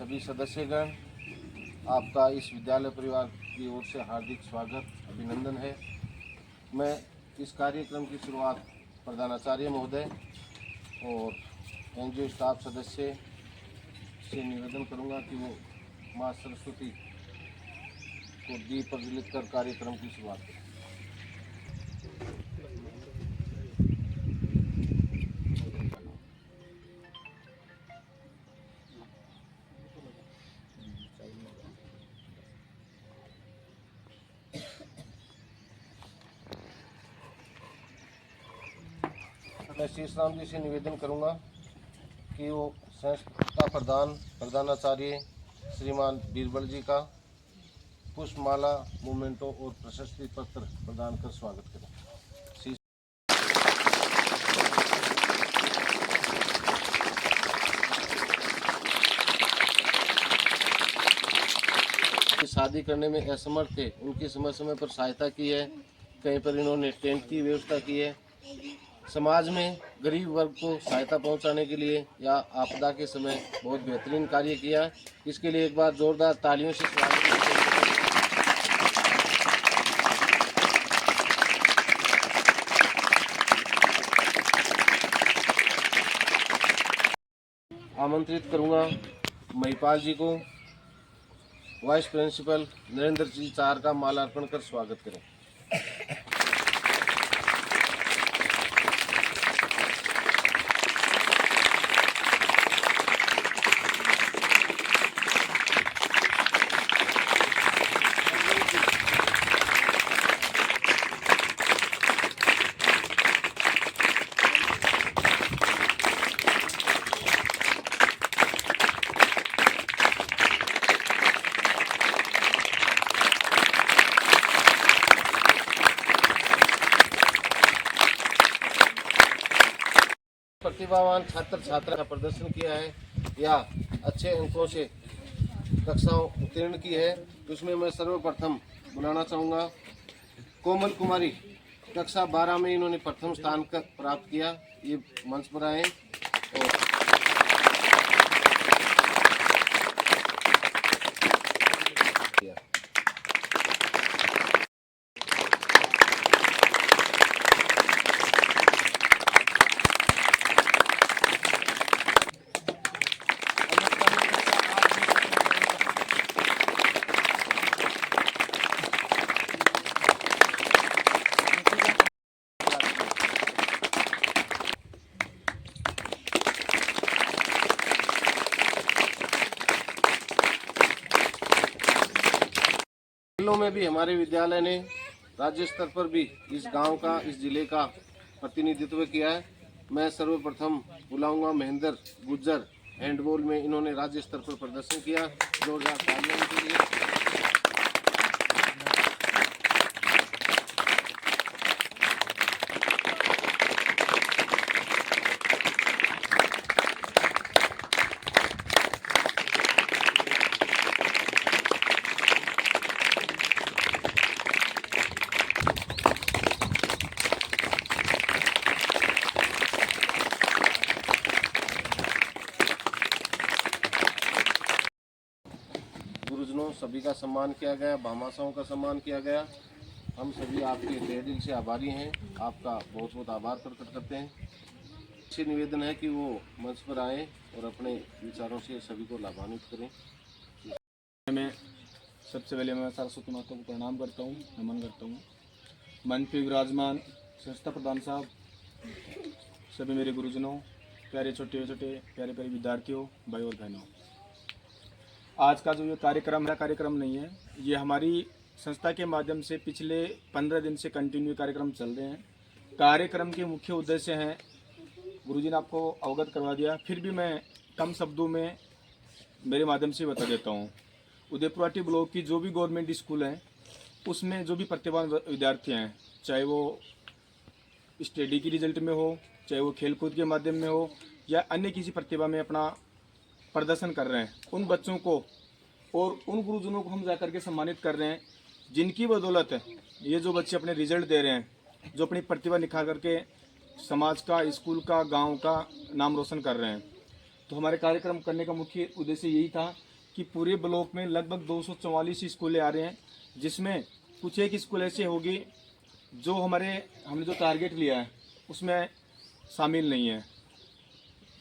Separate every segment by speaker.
Speaker 1: सभी सदस्यगण, आपका इस विद्यालय परिवार की ओर से हार्दिक स्वागत अभिनंदन है। मैं इस कार्यक्रम की शुरुआत प्रधानाचार्य महोदय और एनजीओ स्टाफ सदस्य से निवेदन करूंगा कि वो माँ सरस्वती को दीप प्रज्वलित कर कार्यक्रम की शुरुआत करें। मैं शीशराम जी से निवेदन करूंगा कि वो संस्था प्रधानाचार्य श्रीमान बीरबल जी का पुष्पमाला, मोमेंटो और प्रशस्ति पत्र प्रदान कर स्वागत करें। शादी करने में असमर्थ थे, उनकी समय समय पर सहायता की है। कहीं पर इन्होंने टेंट की व्यवस्था की है। समाज में गरीब वर्ग को सहायता पहुंचाने के लिए या आपदा के समय बहुत बेहतरीन कार्य किया। इसके लिए एक बार जोरदार तालियों से स्वागत करते हैं। आमंत्रित करूंगा महिपाल जी को, वाइस प्रिंसिपल नरेंद्र जी चार का मालार्पण कर स्वागत करें। प्रतिभावान छात्र छात्रा का प्रदर्शन किया है या अच्छे अंकों से कक्षाओं उत्तीर्ण की है, तो उसमें मैं सर्वप्रथम बुलाना चाहूँगा कोमल कुमारी। कक्षा 12 में इन्होंने प्रथम स्थान प्राप्त किया। ये मंच पर आए और खेलों में भी हमारे विद्यालय ने राज्य स्तर पर भी इस गांव का, इस जिले का प्रतिनिधित्व किया है। मैं सर्वप्रथम बुलाऊंगा महेंद्र गुज्जर। हैंडबॉल में इन्होंने राज्य स्तर पर प्रदर्शन किया। जोरदार तालियां के लिए। गुरुजनों सभी का सम्मान किया गया, भामाशाहों का सम्मान किया गया। हम सभी आपके तहे दिल से आभारी हैं। आपका बहुत बहुत आभार प्रकट करते हैं। अच्छी निवेदन है कि वो मंच पर आए और अपने विचारों से सभी को लाभान्वित करें।
Speaker 2: मैं सबसे पहले मैं सरस्वती माता को प्रणाम करता हूँ, नमन करता हूँ। मंच पे विराजमान संस्था प्रधान साहब, सभी मेरे गुरुजनों, प्यारे छोटे छोटे प्यारे प्यारे विद्यार्थियों, भाई और बहनों, आज का जो ये कार्यक्रम नहीं है, ये हमारी संस्था के माध्यम से पिछले 15 दिन से कंटिन्यू कार्यक्रम चल रहे हैं। कार्यक्रम के मुख्य उद्देश्य हैं, गुरुजी ने आपको अवगत करवा दिया, फिर भी मैं कम शब्दों में मेरे माध्यम से बता देता हूँ। उदयपुराटी ब्लॉक की जो भी गवर्नमेंट स्कूल हैं, उसमें जो भी प्रतिभावान विद्यार्थी हैं, चाहे वो स्टडी की रिजल्ट में हो, चाहे वो खेलकूद के माध्यम में हो या अन्य किसी प्रतिभा में अपना प्रदर्शन कर रहे हैं, उन बच्चों को और उन गुरुजनों को हम जाकर के सम्मानित कर रहे हैं, जिनकी बदौलत ये जो बच्चे अपने रिजल्ट दे रहे हैं, जो अपनी प्रतिभा निखार करके समाज का, स्कूल का, गांव का नाम रोशन कर रहे हैं। तो हमारे कार्यक्रम करने का मुख्य उद्देश्य यही था कि पूरे ब्लॉक में लगभग 244 स्कूलें आ रहे हैं, जिसमें कुछ एक स्कूल ऐसे होगी जो हमने जो टारगेट लिया है उसमें शामिल नहीं है।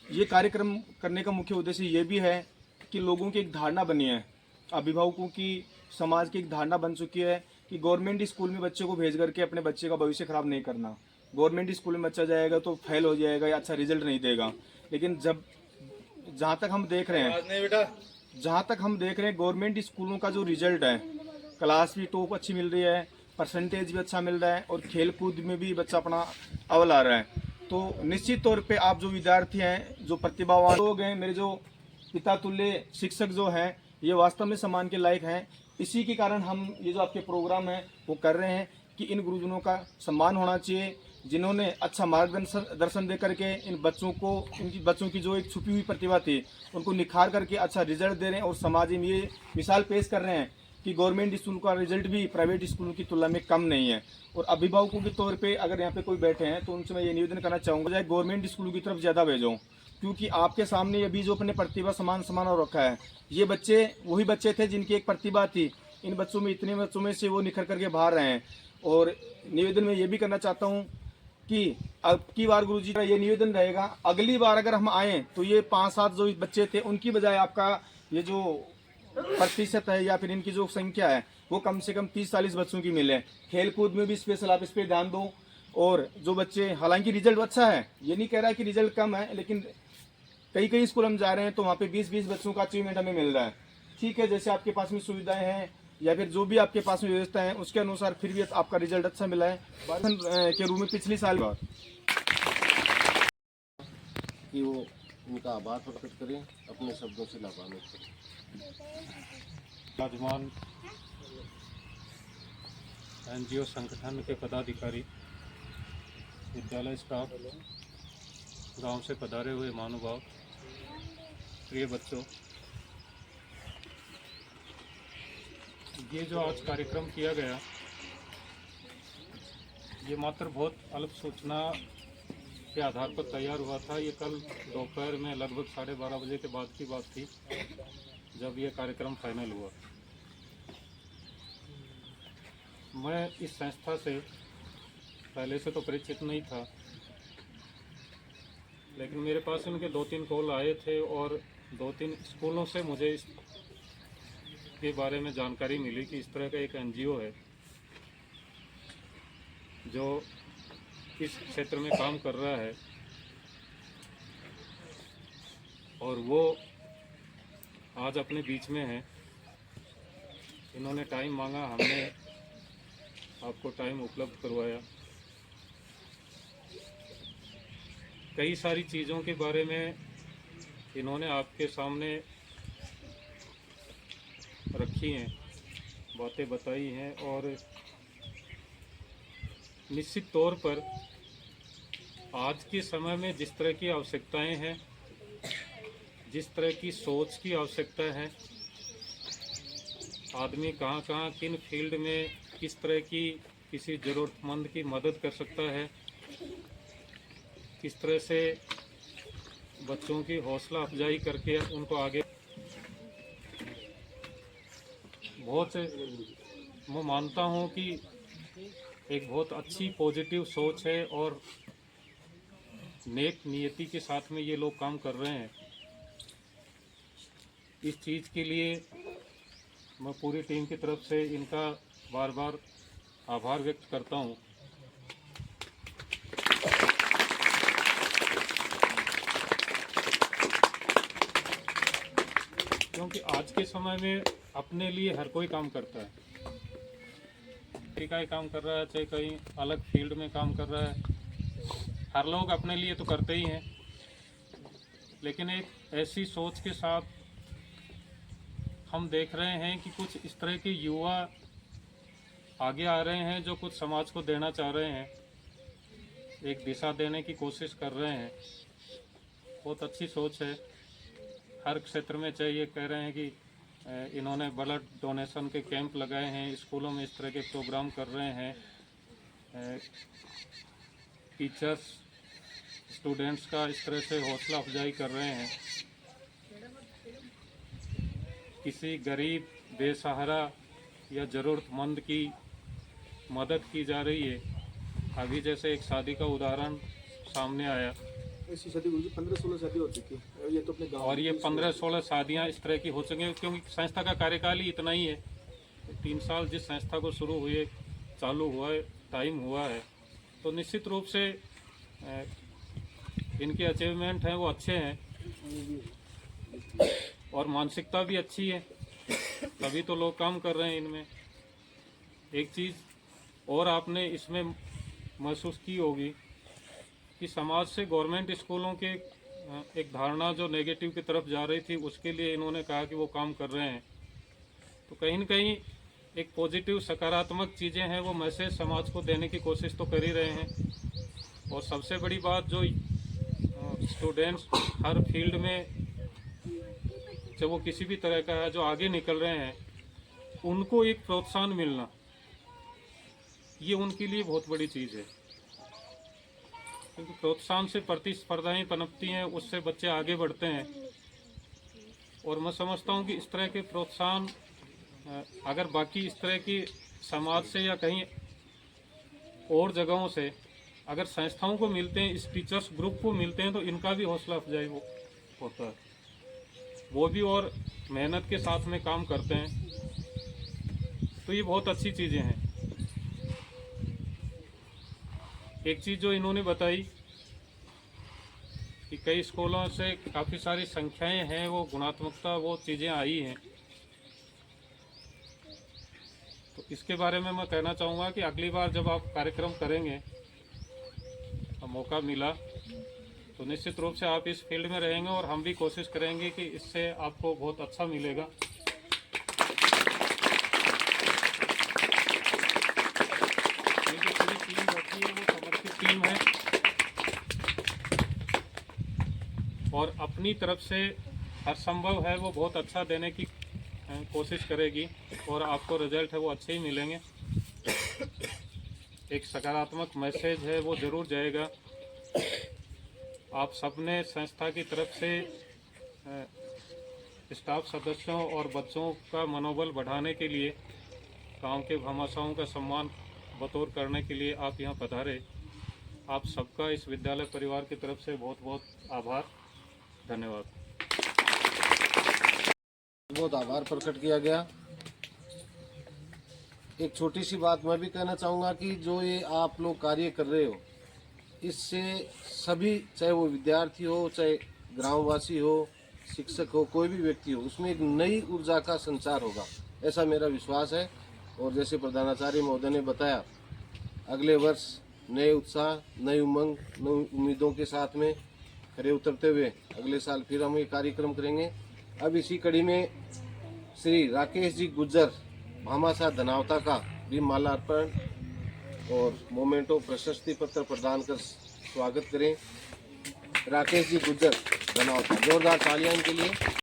Speaker 2: ये कार्यक्रम करने का मुख्य उद्देश्य ये भी है कि लोगों की एक धारणा बनी है, अभिभावकों की, समाज की एक धारणा बन चुकी है कि गवर्नमेंट स्कूल में बच्चे को भेज करके अपने बच्चे का भविष्य खराब नहीं करना। गवर्नमेंट स्कूल में बच्चा जाएगा तो फेल हो जाएगा या अच्छा रिजल्ट नहीं देगा। लेकिन जहाँ तक हम देख रहे हैं गवर्नमेंट स्कूलों का जो रिजल्ट है, क्लास भी टॉप अच्छी मिल रही है, परसेंटेज भी अच्छा मिल रहा है और खेल कूद में भी बच्चा अपना अव्वल आ रहा है। तो निश्चित तौर पे आप जो विद्यार्थी हैं, जो प्रतिभावान लोग हैं, मेरे जो पिता तुल्य शिक्षक जो हैं, ये वास्तव में सम्मान के लायक हैं। इसी के कारण हम ये जो आपके प्रोग्राम हैं वो कर रहे हैं कि इन गुरुजनों का सम्मान होना चाहिए, जिन्होंने अच्छा मार्गदर्शन दे करके इनकी बच्चों की जो एक छुपी हुई प्रतिभा थी उनको निखार करके अच्छा रिजल्ट दे रहे हैं और समाज में ये मिसाल पेश कर रहे हैं कि गवर्नमेंट स्कूल का रिजल्ट भी प्राइवेट स्कूलों की तुलना में कम नहीं है। और अभिभावकों के तौर पे अगर यहाँ पे कोई बैठे हैं तो उनसे मैं ये निवेदन करना चाहूँगा, चाहे गवर्नमेंट स्कूलों की तरफ ज़्यादा भेजो, क्योंकि आपके सामने अभी जो अपने प्रतिभा समान और रखा है, ये बच्चे वही बच्चे थे जिनकी एक प्रतिभा थी। इन बच्चों में, इतने बच्चों में से वो निखर करके बाहर रहे हैं। और निवेदन में ये भी करना चाहता हूँ कि अब की बार गुरुजी का ये निवेदन रहेगा, अगली बार अगर हम आए तो ये 5-7 जो बच्चे थे उनकी बजाय आपका ये जो प्रतिशत है या फिर इनकी जो संख्या है वो कम से कम 30-40 बच्चों की मिले। खेल कूद में भी स्पेशल आप इस पर ध्यान दो। और जो बच्चे, हालांकि रिजल्ट अच्छा है, ये नहीं कह रहा कि रिजल्ट कम है, लेकिन कई स्कूल हम जा रहे हैं तो वहाँ पे 20-20 बच्चों का अचीवमेंट हमें मिल रहा है। ठीक है, जैसे आपके पास में सुविधाएं हैं या फिर जो भी आपके पास में व्यवस्था है उसके अनुसार फिर भी आपका रिजल्ट अच्छा मिला है। के रूप में पिछली साल
Speaker 1: कि वो उनका आभार प्रकट करें, अपने शब्दों से लाभान्वित करें।
Speaker 3: विराजमान एनजीओ संगठन के पदाधिकारी, विद्यालय स्टाफ, गांव से पधारे हुए महानुभाव, प्रिय बच्चों, ये जो आज कार्यक्रम किया गया, ये मात्र बहुत अल्प सूचना के आधार पर तैयार हुआ था। ये कल दोपहर में लगभग 12:30 बजे के बाद की बात थी जब ये कार्यक्रम फाइनल हुआ। मैं इस संस्था से पहले से तो परिचित नहीं था, लेकिन मेरे पास उनके 2-3 कॉल आए थे और 2-3 स्कूलों से मुझे इसके बारे में जानकारी मिली कि इस तरह का एक एनजीओ है जो इस क्षेत्र में काम कर रहा है। और वो आज अपने बीच में है। इन्होंने टाइम मांगा, हमने आपको टाइम उपलब्ध करवाया। कई सारी चीज़ों के बारे में इन्होंने आपके सामने रखी हैं, बातें बताई हैं और निश्चित तौर पर आज के समय में जिस तरह की आवश्यकताएं हैं, जिस तरह की सोच की आवश्यकता है, आदमी कहाँ किन फील्ड में किस तरह की किसी ज़रूरतमंद की मदद कर सकता है, किस तरह से बच्चों की हौसला अफजाई करके उनको आगे, बहुत मैं मानता हूँ कि एक बहुत अच्छी पॉजिटिव सोच है और नेक नियति के साथ में ये लोग काम कर रहे हैं। इस चीज़ के लिए मैं पूरी टीम की तरफ से इनका बार बार आभार व्यक्त करता हूँ। क्योंकि आज के समय में अपने लिए हर कोई काम करता है, कहीं काम कर रहा है, चाहे कहीं अलग फील्ड में काम कर रहा है, हर लोग अपने लिए तो करते ही हैं। लेकिन एक ऐसी सोच के साथ हम देख रहे हैं कि कुछ इस तरह के युवा आगे आ रहे हैं जो कुछ समाज को देना चाह रहे हैं, एक दिशा देने की कोशिश कर रहे हैं। बहुत अच्छी सोच है। हर क्षेत्र में चाहिए, कह रहे हैं कि इन्होंने ब्लड डोनेशन के कैंप लगाए हैं, स्कूलों में इस तरह के प्रोग्राम कर रहे हैं, टीचर्स स्टूडेंट्स का इस तरह से हौसला अफजाई कर रहे हैं। किसी गरीब, बेसहारा या ज़रूरतमंद की मदद की जा रही है। अभी जैसे एक शादी का उदाहरण सामने आया,
Speaker 2: ऐसी शादी 15-16 शादी हो चुकी है, ये तो अपने गाँव
Speaker 3: और ये 15-16 शादियां इस तरह की हो चुकी हैं, क्योंकि संस्था का कार्यकाल ही इतना ही है। 3 साल जिस संस्था को शुरू हुए चालू हुआ है, टाइम हुआ है, तो निश्चित रूप से इनके अचीवमेंट हैं वो अच्छे हैं और मानसिकता भी अच्छी है, तभी तो लोग काम कर रहे हैं इनमें। एक चीज़ और आपने इसमें महसूस की होगी कि समाज से गवर्नमेंट स्कूलों के एक धारणा जो नेगेटिव की तरफ जा रही थी, उसके लिए इन्होंने कहा कि वो काम कर रहे हैं। तो कहीं न कहीं एक पॉजिटिव सकारात्मक चीज़ें हैं, वो मैसेज समाज को देने की कोशिश तो कर ही रहे हैं। और सबसे बड़ी बात, जो स्टूडेंट्स हर फील्ड में जब वो किसी भी तरह का है जो आगे निकल रहे हैं, उनको एक प्रोत्साहन मिलना, ये उनके लिए बहुत बड़ी चीज़ है, क्योंकि प्रोत्साहन से प्रतिस्पर्धाएं पनपती हैं, उससे बच्चे आगे बढ़ते हैं। और मैं समझता हूँ कि इस तरह के प्रोत्साहन अगर बाकी इस तरह की समाज से या कहीं और जगहों से अगर संस्थाओं को मिलते हैं, इस टीचर्स ग्रुप को मिलते हैं, तो इनका भी हौसला अफजाई होता है, वो भी और मेहनत के साथ में काम करते हैं। तो ये बहुत अच्छी चीज़ें हैं। एक चीज़ जो इन्होंने बताई कि कई स्कूलों से काफ़ी सारी संख्याएं हैं, वो गुणात्मकता वो चीज़ें आई हैं, तो इसके बारे में मैं कहना चाहूँगा कि अगली बार जब आप कार्यक्रम करेंगे, मौका मिला, तो निश्चित रूप से आप इस फील्ड में रहेंगे और हम भी कोशिश करेंगे कि इससे आपको बहुत अच्छा मिलेगा। क्योंकि पूरी टीम बैठी है, वो समर्पित टीम है और अपनी तरफ से हर संभव है वो बहुत अच्छा देने की कोशिश करेगी और आपको रिजल्ट है वो अच्छे ही मिलेंगे। एक सकारात्मक मैसेज है वो ज़रूर जाएगा। आप सबने संस्था की तरफ से स्टाफ सदस्यों और बच्चों का मनोबल बढ़ाने के लिए, गांव के भामाशाहों का सम्मान बतौर करने के लिए आप यहाँ पधारे। आप सबका इस विद्यालय परिवार की तरफ से बहुत बहुत आभार, धन्यवाद।
Speaker 1: बहुत आभार प्रकट किया गया। एक छोटी सी बात मैं भी कहना चाहूँगा कि जो ये आप लोग कार्य कर रहे हो, इससे सभी, चाहे वो विद्यार्थी हो, चाहे ग्रामवासी हो, शिक्षक हो, कोई भी व्यक्ति हो, उसमें एक नई ऊर्जा का संचार होगा, ऐसा मेरा विश्वास है। और जैसे प्रधानाचार्य महोदय ने बताया, अगले वर्ष नए उत्साह, नई उमंग, नई उम्मीदों के साथ में खरे उतरते हुए अगले साल फिर हम ये कार्यक्रम करेंगे। अब इसी कड़ी में श्री राकेश जी गुज्जर भामाशाह धनावता का भी माल्यार्पण और मोमेंटो प्रशस्ति पत्र प्रदान कर स्वागत करें। राकेश जी गुज्जर धनावता, जोरदार तालियां इनके लिए।